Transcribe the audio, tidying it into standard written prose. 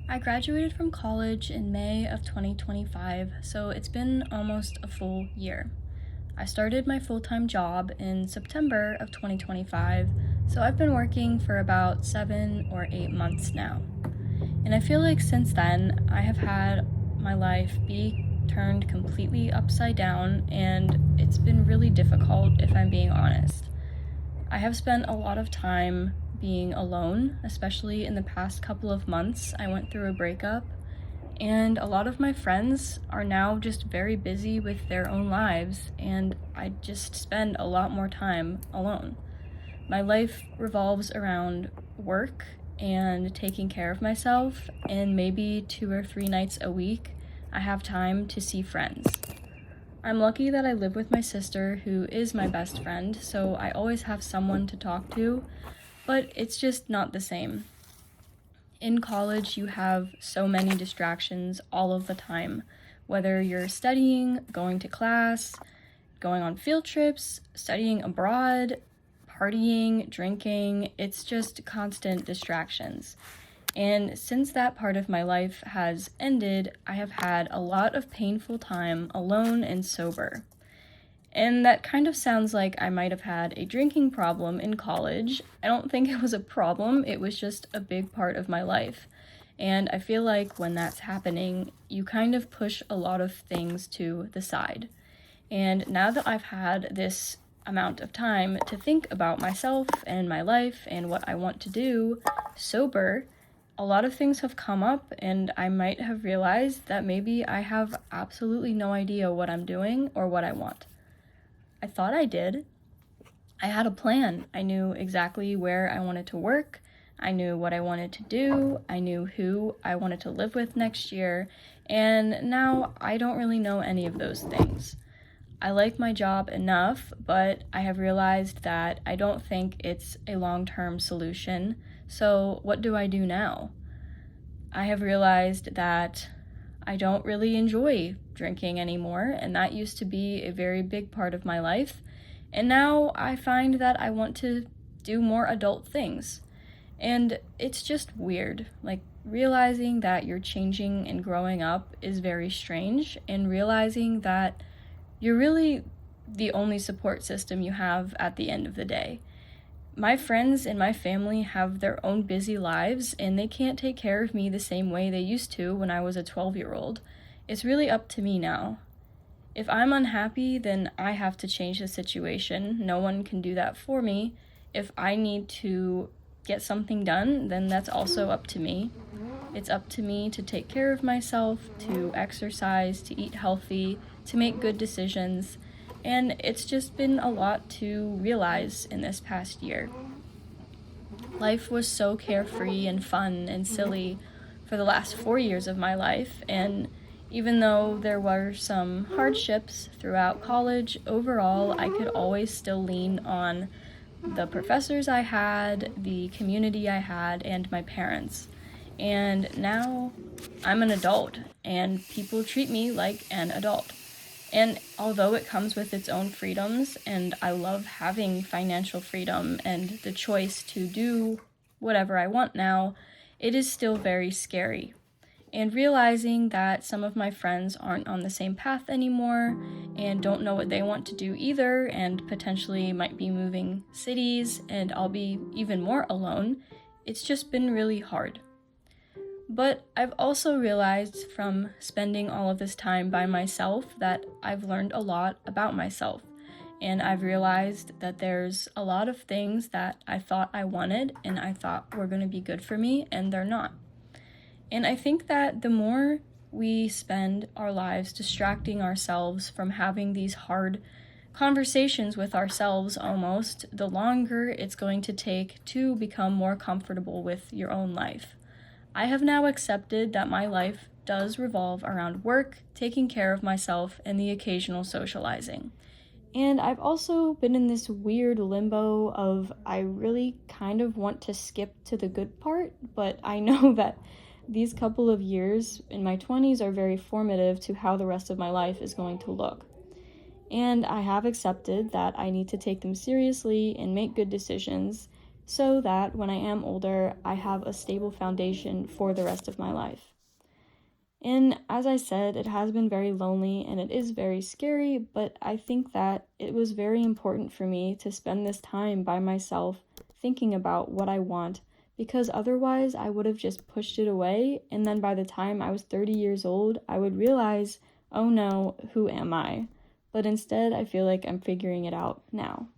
I graduated from college in May of 2025, so it's been almost a full year. I started my full time job in September of 2025, so I've been working for about 7 or 8 months now. And I feel like since then, I have had my life be turned completely upside down, and it's been really difficult if I'm being honest. I have spent a lot of time being alone, especially in the past couple of months. I went through a breakup, and a lot of my friends are now just very busy with their own lives, and I just spend a lot more time alone. My life revolves around work and taking care of myself, and maybe 2 or 3 nights a week, I have time to see friends. I'm lucky that I live with my sister, who is my best friend, so I always have someone to talk to, but it's just not the same. In college, you have so many distractions all of the time, whether you're studying, going to class, going on field trips, studying abroad, partying, drinking. It's just constant distractions. And since that part of my life has ended, I have had a lot of painful time alone and sober. And that kind of sounds like I might have had a drinking problem in college. I don't think it was a problem, it was just a big part of my life. And I feel like when that's happening, you kind of push a lot of things to the side. And now that I've had this amount of time to think about myself and my life and what I want to do sober, a lot of things have come up, and I might have realized that maybe I have absolutely no idea what I'm doing or what I want. I thought I did. I had a plan. I knew exactly where I wanted to work. I knew what I wanted to do. I knew who I wanted to live with next year. And now I don't really know any of those things. I like my job enough, but I have realized that I don't think it's a long-term solution. So what do I do now? I have realized that I don't really enjoy drinking anymore, and that used to be a very big part of my life. And now I find that I want to do more adult things. And it's just weird. Like, realizing that you're changing and growing up is very strange, and realizing that you're really the only support system you have at the end of the day. My friends and my family have their own busy lives, and they can't take care of me the same way they used to when I was a 12-year-old. It's really up to me now. If I'm unhappy, then I have to change the situation. No one can do that for me. If I need to get something done, then that's also up to me. It's up to me to take care of myself, to exercise, to eat healthy, to make good decisions. And it's just been a lot to realize in this past year. Life was so carefree and fun and silly for the last 4 years of my life, and even though there were some hardships throughout college, overall I could always still lean on the professors I had, the community I had, and my parents. And now I'm an adult, and people treat me like an adult. And although it comes with its own freedoms, and I love having financial freedom and the choice to do whatever I want now, it is still very scary. And realizing that some of my friends aren't on the same path anymore and don't know what they want to do either, and potentially might be moving cities, and I'll be even more alone, it's just been really hard. But I've also realized from spending all of this time by myself that I've learned a lot about myself. And I've realized that there's a lot of things that I thought I wanted and I thought were going to be good for me, and they're not. And I think that the more we spend our lives distracting ourselves from having these hard conversations with ourselves almost, the longer it's going to take to become more comfortable with your own life. I have now accepted that my life does revolve around work, taking care of myself, and the occasional socializing. And I've also been in this weird limbo of I really kind of want to skip to the good part, but I know that these couple of years in my 20s are very formative to how the rest of my life is going to look. And I have accepted that I need to take them seriously and make good decisions so that when I am older, I have a stable foundation for the rest of my life. And as I said, it has been very lonely and it is very scary, but I think that it was very important for me to spend this time by myself thinking about what I want, because otherwise I would have just pushed it away, and then by the time I was 30 years old, I would realize, oh no, who am I? But instead, I feel like I'm figuring it out now.